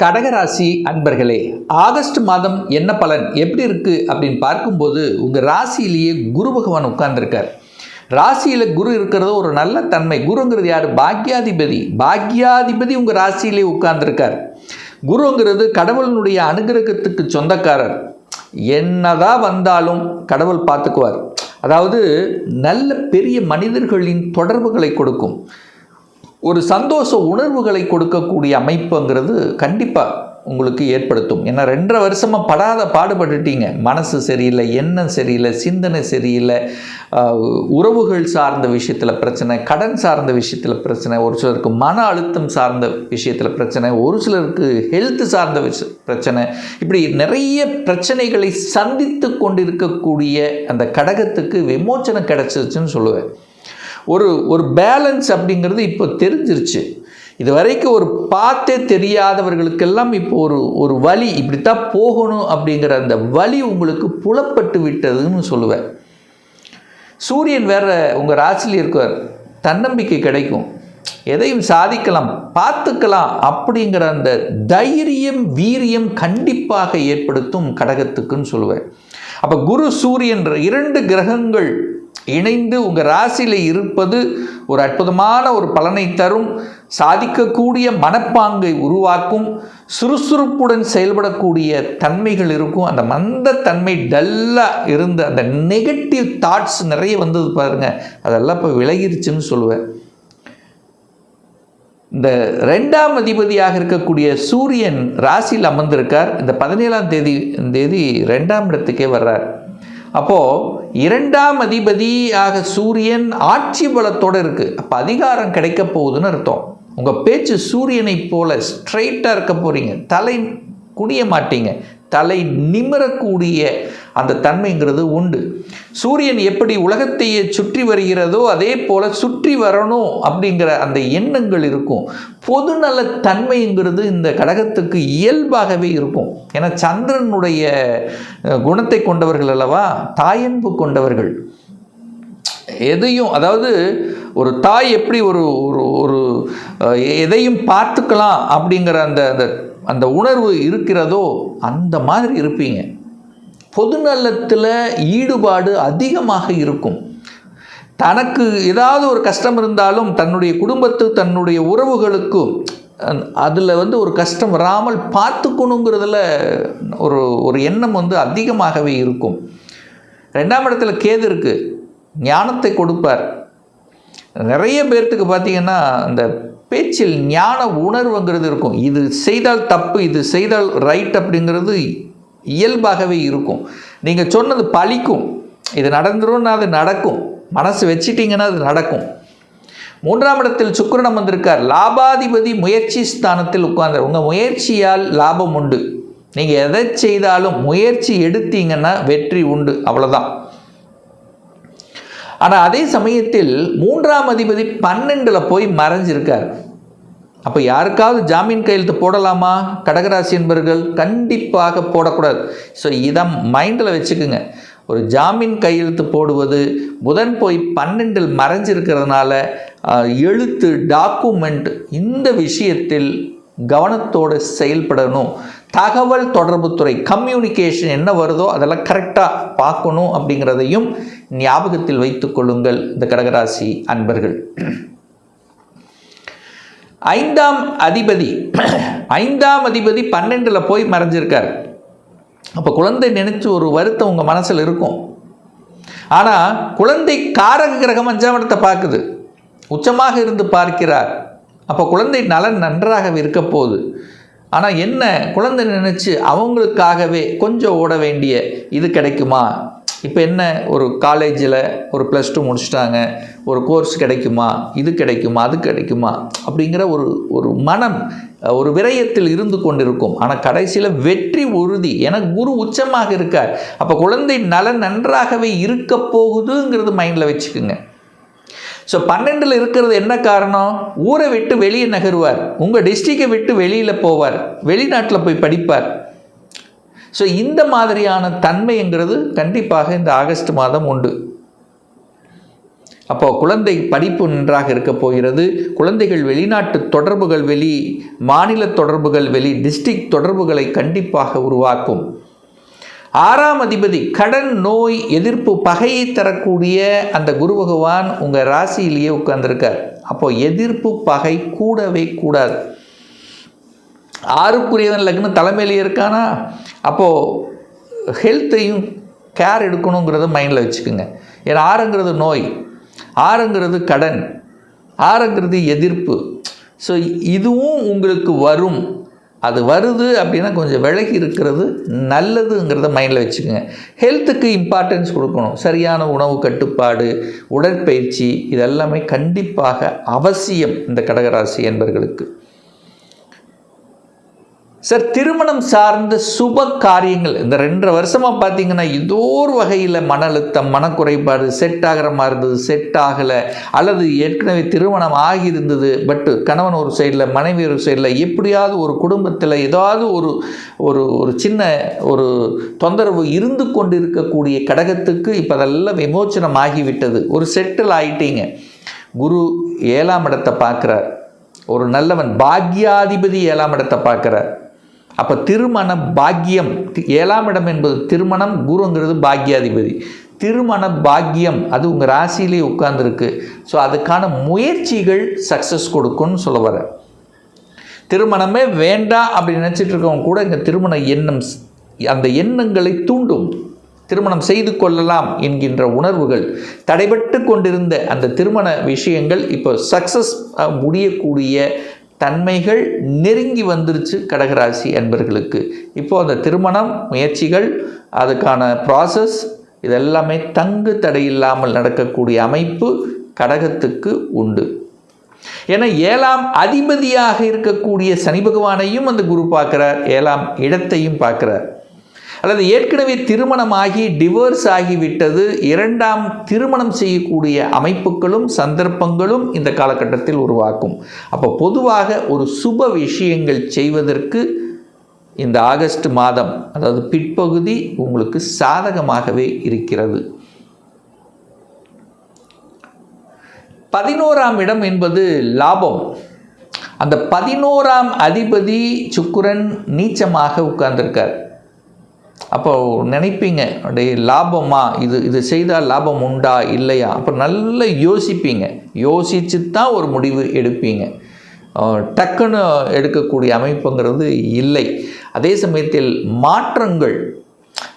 கடகராசி அன்பர்களே, ஆகஸ்ட் மாதம் என்ன பலன் எப்படி இருக்கு அப்படின்னு பார்க்கும்போது உங்கள் ராசியிலேயே குரு பகவான் உட்கார்ந்துருக்கார். ராசியில் குரு இருக்கிறது ஒரு நல்ல தன்மை. குருங்கிறது யார்? பாக்யாதிபதி. பாக்யாதிபதி உங்கள் ராசியிலே உட்கார்ந்துருக்கார். குருங்கிறது கடவுளினுடைய அனுகிரகத்துக்கு சொந்தக்காரர். என்னதான் வந்தாலும் கடவுள் பார்த்துக்குவார். அதாவது நல்ல பெரிய மனிதர்களின் தொடர்புகளை கொடுக்கும், ஒரு சந்தோஷ உணர்வுகளை கொடுக்கக்கூடிய அமைப்புங்கிறது கண்டிப்பாக உங்களுக்கு ஏற்படுத்தும். ஏன்னா 2.5 வருஷமாக படாத பாடுபட்டுட்டீங்க. மனசு சரியில்லை, எண்ணம் சரியில்லை, சிந்தனை சரியில்லை, உறவுகள் சார்ந்த விஷயத்தில் பிரச்சனை, கடன் சார்ந்த விஷயத்தில் பிரச்சனை, ஒரு சிலருக்கு மன அழுத்தம் சார்ந்த விஷயத்தில் பிரச்சனை, ஒரு சிலருக்கு ஹெல்த் சார்ந்த பிரச்சனை, இப்படி நிறைய பிரச்சனைகளை சந்தித்து கொண்டிருக்கக்கூடிய அந்த கடகத்துக்கு விமோச்சனம் கிடைச்சிருச்சுன்னு சொல்லுவேன். ஒரு பேலன்ஸ் அப்படிங்கிறது இப்போ தெரிஞ்சிருச்சு. இது வரைக்கும் ஒரு பார்த்தே தெரியாதவர்களுக்கெல்லாம் இப்போ ஒரு வழி, இப்படித்தான் போகணும் அப்படிங்கிற அந்த வழி உங்களுக்கு புலப்பட்டு விட்டதுன்னு சொல்லுவேன். சூரியன் வேற உங்கள் ராசியில் இருக்கார். தன்னம்பிக்கை கிடைக்கும், எதையும் சாதிக்கலாம், பார்த்துக்கலாம் அப்படிங்கிற அந்த தைரியம் வீரியம் கண்டிப்பாக ஏற்படுத்தும் கடகத்துக்குன்னு சொல்லுவேன். அப்போ குரு சூரியன் 2 கிரகங்கள் இணைந்து உங்கள் ராசியில் இருப்பது ஒரு அற்புதமான ஒரு பலனை தரும். சாதிக்கக்கூடிய மனப்பாங்கை உருவாக்கும், சுறுசுறுப்புடன் செயல்படக்கூடிய தன்மைகள் இருக்கும். அந்த மந்த தன்மை டல்லாக இருந்த அந்த நெகட்டிவ் தாட்ஸ் நிறைய வந்தது பாருங்கள், அதெல்லாம் இப்போ விலகிருச்சுன்னு சொல்லுவேன். இந்த 2ஆம் அதிபதியாக இருக்கக்கூடிய சூரியன் ராசியில் அமர்ந்திருக்கார். இந்த 17ஆம் தேதி 2ஆம் இடத்துக்கே வர்றார். அப்போது 2ஆம் அதிபதியாக சூரியன் ஆட்சி பலத்தோடு இருக்குது. அப்போ அதிகாரம் கிடைக்க போகுதுன்னு அர்த்தம். உங்கள் பேச்சு சூரியனை போல ஸ்ட்ரைட்டாக இருக்க போகிறீங்க. தலை குனிய மாட்டீங்க, தலை நிமிரக்கூடிய அந்த தன்மைங்கிறது உண்டு. சூரியன் எப்படி உலகத்தையே சுற்றி வருகிறதோ அதே போல் சுற்றி வரணும் அப்படிங்கிற அந்த எண்ணங்கள் இருக்கும். பொதுநல தன்மைங்கிறது இந்த கடகத்துக்கு இயல்பாகவே இருக்கும். ஏன்னா சந்திரனுடைய குணத்தை கொண்டவர்கள் அல்லவா, தாயன்பு கொண்டவர்கள். எதையும், அதாவது ஒரு தாய் எப்படி ஒரு எதையும் பார்த்துக்கலாம் அப்படிங்கிற அந்த அந்த உணர்வு இருக்கிறதோ அந்த மாதிரி இருப்பீங்க. பொதுநலத்தில் ஈடுபாடு அதிகமாக இருக்கும். தனக்கு ஏதாவது ஒரு கஷ்டம் இருந்தாலும் தன்னுடைய குடும்பத்து தன்னுடைய உறவுகளுக்கும் அதில் ஒரு கஷ்டம் வராமல் பார்த்துக்கணுங்கிறதுல ஒரு எண்ணம் அதிகமாகவே இருக்கும். 2ஆம் இடத்துல கேது இருக்குது, ஞானத்தை கொடுப்பார். நிறைய பேர்த்துக்கு பார்த்திங்கன்னா அந்த பேச்சில் ஞான உணர்வுங்கிறது இருக்கும். இது செய்தால் தப்பு, இது செய்தால் ரைட் அப்படிங்கிறது இயல்பாகவே இருக்கும். நீங்கள் சொன்னது பலிக்கும், இது நடந்துரும்னா அது நடக்கும், மனசு வச்சிட்டிங்கன்னா அது நடக்கும். 3ஆம் இடத்தில் சுக்கிரன் வந்திருக்கார். லாபாதிபதி முயற்சி ஸ்தானத்தில் உட்கார்ந்தார். உங்கள் முயற்சியால் லாபம் உண்டு. நீங்கள் எதை செய்தாலும் முயற்சி எடுத்தீங்கன்னா வெற்றி உண்டு, அவ்வளோதான். ஆனால் அதே சமயத்தில் 3ஆம் அதிபதி 12ல் போய் மறைஞ்சிருக்கார். அப்போ யாருக்காவது ஜாமீன் கையெழுத்து போடலாமா கடகராசி என்பவர்கள்? கண்டிப்பாக போடக்கூடாது. ஸோ இதை மைண்டில் வச்சுக்குங்க. ஒரு ஜாமீன் கையெழுத்து போடுவது, புதன் போய் 12ல் மறைஞ்சிருக்கிறதுனால எழுத்து, டாக்குமெண்ட், இந்த விஷயத்தில் கவனத்தோடு செயல்படணும். தகவல் தொடர்புத்துறை, கம்யூனிகேஷன் என்ன வருதோ அதெல்லாம் கரெக்டாக பார்க்கணும் அப்படிங்கிறதையும் ஞாபகத்தில் வைத்துக் கொள்ளுங்கள் இந்த கடகராசி அன்பர்கள். 5ஆம் அதிபதி 12ல் போய் மறைஞ்சிருக்கார். அப்போ குழந்தை நினைச்சு ஒரு வருத்தம் உங்கள் மனசில் இருக்கும். ஆனால் குழந்தை காரக கிரகம் 5ஆம் இடத்தை பார்க்குது, உச்சமாக இருந்து பார்க்கிறார். அப்போ குழந்தை நலன் நன்றாக இருக்க போகுது. ஆனால் என்ன, குழந்தை நினச்சி அவங்களுக்காகவே கொஞ்சம் ஓட வேண்டிய இது கிடைக்குமா? இப்போ என்ன, ஒரு காலேஜில் ஒரு +2 முடிச்சுட்டாங்க, ஒரு கோர்ஸ் கிடைக்குமா, இது கிடைக்குமா, அது கிடைக்குமா அப்படிங்கிற ஒரு மனம் ஒரு விரயத்தில் இருந்து கொண்டிருக்கும். ஆனால் கடைசியில் வெற்றி உறுதி. ஏன்னா குரு உச்சமாக இருக்கார். அப்போ குழந்தை நலன் நன்றாகவே இருக்க போகுதுங்கிறது மைண்டில் வச்சுக்குங்க. ஸோ 12ல் இருக்கிறது என்ன காரணம்? ஊரை விட்டு வெளியே நகருவார், உங்கள் டிஸ்ட்ரிக்டை விட்டு வெளியில் போவார், வெளிநாட்டில் போய் படிப்பார். ஸோ இந்த மாதிரியான தன்மைங்கிறது கண்டிப்பாக இந்த ஆகஸ்ட் மாதம் உண்டு. அப்போது குழந்தை படிப்பு நன்றாக இருக்க போகிறது. குழந்தைகள் வெளிநாட்டு தொடர்புகள், மாநில தொடர்புகள், டிஸ்ட்ரிக்ட் தொடர்புகளை கண்டிப்பாக உருவாக்கும். 6ஆம் அதிபதி கடன், நோய், எதிர்ப்பு, பகையை தரக்கூடிய அந்த குரு பகவான் உங்கள் ராசியிலேயே உட்கார்ந்துருக்கார். அப்போது எதிர்ப்பு, பகை கூடவே கூடாது. 6க்குரியவன் லக்னம் தலைமையிலேயே இருக்கானா, அப்போது ஹெல்த்தையும் கேர் எடுக்கணுங்கிறத மைண்டில் வச்சுக்கோங்க. ஏன்னா 6ங்கிறது நோய், 6ங்கிறது கடன், 6ங்கிறது எதிர்ப்பு. ஸோ இதுவும் உங்களுக்கு வரும். அது வருது அப்படின்னா கொஞ்சம் விலகி இருக்கிறது நல்லதுங்கிறத மைண்டில் வச்சுக்கோங்க. ஹெல்த்துக்கு இம்பார்ட்டன்ஸ் கொடுக்கணும். சரியான உணவு கட்டுப்பாடு, உடற்பயிற்சி, இதெல்லாமே கண்டிப்பாக அவசியம் இந்த கடகராசி என்பவர்களுக்கு. சார், திருமணம் சார்ந்த சுப காரியங்கள் இந்த 2.5 வருஷமாக பார்த்தீங்கன்னா ஏதோ ஒரு வகையில் மன அழுத்தம், மனக்குறைபாடு, செட் ஆகிற மாதிரி இருந்தது, செட் ஆகலை, அல்லது ஏற்கனவே திருமணம் ஆகியிருந்தது, பட்டு கணவன் ஒரு சைடில், மனைவி ஒரு சைடில், எப்படியாவது ஒரு குடும்பத்தில் ஏதாவது ஒரு ஒரு ஒரு சின்ன ஒரு தொந்தரவு இருந்து கொண்டு இருக்கக்கூடிய கடகத்துக்கு இப்போ அதெல்லாம் விமோச்சனம் ஆகிவிட்டது. ஒரு செட்டில் ஆகிட்டீங்க. குரு 7ஆம் இடத்தை பார்க்குறார். ஒரு நல்லவன் பாக்யாதிபதி 7ஆம் இடத்தை பார்க்குறார். அப்போ திருமண பாக்கியம், 7ஆம் இடம் என்பது திருமணம், குருங்கிறது பாக்யாதிபதி. திருமண பாக்கியம் அது உங்கள் ராசியிலே உட்கார்ந்துருக்கு. ஸோ அதுக்கான முயற்சிகள் சக்ஸஸ் கொடுக்கும்னு சொல்ல வர. திருமணமே வேண்டாம் அப்படின்னு நினச்சிட்டு இருக்கவங்க கூட இங்கே திருமண எண்ணம், அந்த எண்ணங்களை தூண்டும். திருமணம் செய்து கொள்ளலாம் என்கின்ற உணர்வுகள், தடைபட்டு கொண்டிருந்த அந்த திருமண விஷயங்கள் இப்போ சக்ஸஸ் முடியக்கூடிய தன்மைகள் நெருங்கி வந்துருச்சு கடகராசி அன்பர்களுக்கு. இப்போது அந்த திருமணம் முயற்சிகள், அதுக்கான ப்ராசஸ், இதெல்லாமே தங்கு தடையில்லாமல் நடக்கக்கூடிய அமைப்பு கடகத்துக்கு உண்டு. ஏன்னா 7ஆம் அதிபதியாக இருக்கக்கூடிய சனி பகவானையும் அந்த குரு பார்க்குறார், 7ஆம் இடத்தையும் பார்க்குறார். அல்லது ஏற்கனவே திருமணமாகி டிவோர்ஸ் ஆகிவிட்டது, 2ஆம் திருமணம் செய்யக்கூடிய அமைப்புகளும் சந்தர்ப்பங்களும் இந்த காலகட்டத்தில் உருவாக்கும். அப்போ பொதுவாக ஒரு சுப விஷயங்கள் செய்வதற்கு இந்த ஆகஸ்ட் மாதம், அதாவது பிற்பகுதி உங்களுக்கு சாதகமாகவே இருக்கிறது. 11ஆம் இடம் என்பது லாபம். அந்த 11ஆம் அதிபதி சுக்கிரன் நீச்சமாக உட்கார்ந்திருக்கார். அப்போ நினைப்பீங்க, அப்படியே லாபமா, இது செய்தால் லாபம் உண்டா இல்லையா? அப்போ நல்லா யோசிப்பீங்க. யோசித்து தான் ஒரு முடிவு எடுப்பீங்க. டக்குன்னு எடுக்கக்கூடிய அமைப்புங்கிறது இல்லை. அதே சமயத்தில் மாற்றங்கள்,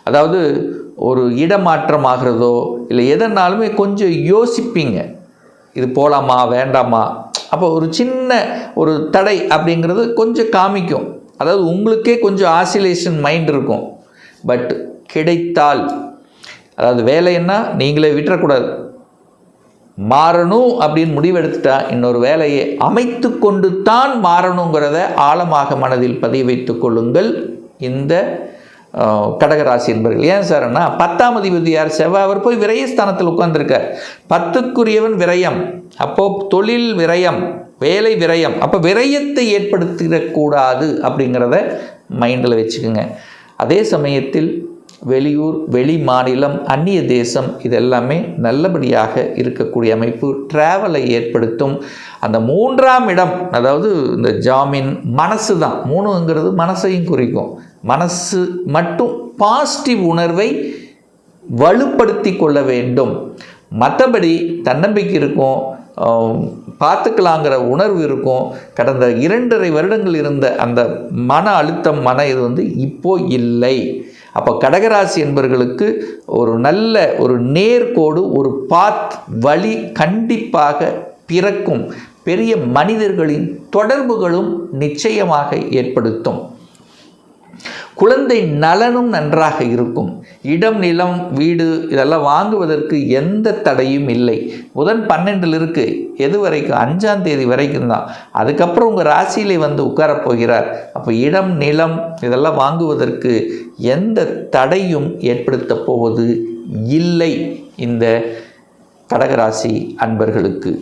அதாவது ஒரு இடமாற்றம் ஆகிறதோ இல்லை எதனாலுமே கொஞ்சம் யோசிப்பீங்க. இது போகலாமா வேண்டாமா? அப்போ ஒரு சின்ன ஒரு தடை அப்படிங்கிறது கொஞ்சம் காமிக்கும். அதாவது உங்களுக்கே கொஞ்சம் ஆசிலேஷன் மைண்ட் இருக்கும். பட் கிடைத்தால், அதாவது வேலைன்னா நீங்களே விட்டுறக்கூடாது. மாறணும் அப்படின்னு முடிவெடுத்துட்டா இன்னொரு வேலையை அமைத்து கொண்டு தான் மாறணுங்கிறத ஆழமாக மனதில் பதிய வைத்து கொள்ளுங்கள் இந்த கடகராசி என்பவர்கள். ஏன் சார்னா 10ஆம் அதிபதி யார்? செவ்வாய். அவர் போய் விரயஸ்தானத்தில் உட்கார்ந்துருக்கார். 10க்குரியவன் விரயம். அப்போது தொழில் விரயம், வேலை விரயம். அப்போ விரயத்தை ஏற்படுத்திடக்கூடாது அப்படிங்கிறத மைண்டில் வச்சுக்கோங்க. அதே சமயத்தில் வெளியூர், வெளி மாநிலம், அந்நிய தேசம், இதெல்லாமே நல்லபடியாக இருக்கக்கூடிய அமைப்பு டிராவலை ஏற்படுத்தும். அந்த 3ஆம் இடம், அதாவது இந்த ஜாமீன், மனசு தான். 3ங்கிறது மனசையும் குறிக்கும். மனசு மட்டும் பாசிட்டிவ் உணர்வை வலுப்படுத்தி கொள்ள வேண்டும். மற்றபடி தன்னம்பிக்கை இருக்கும், பார்த்துக்கலாங்கிற உணர்வு இருக்கும். கடந்த 2.5 வருடங்கள் இருந்த அந்த மன அழுத்தம், இது இப்போ இல்லை. அப்போ கடகராசி என்பவர்களுக்கு ஒரு நல்ல ஒரு நேர்கோடு, ஒரு பாத், வழி கண்டிப்பாக பிறக்கும். பெரிய மனிதர்களின் தொடர்புகளும் நிச்சயமாக ஏற்படுத்தும். குழந்தை நலனும் நன்றாக இருக்கும். இடம், நிலம், வீடு இதெல்லாம் வாங்குவதற்கு எந்த தடையும் இல்லை. புதன் 12ல் இருக்குது. எது வரைக்கும்? 5ஆம் தேதி வரைக்கும் தான். அதுக்கப்புறம் உங்கள் ராசியிலே வந்து உட்காரப் போகிறார். அப்போ இடம், நிலம் இதெல்லாம் வாங்குவதற்கு எந்த தடையும் ஏற்படுத்தப் போவது இல்லை இந்த கடகராசி அன்பர்களுக்கு.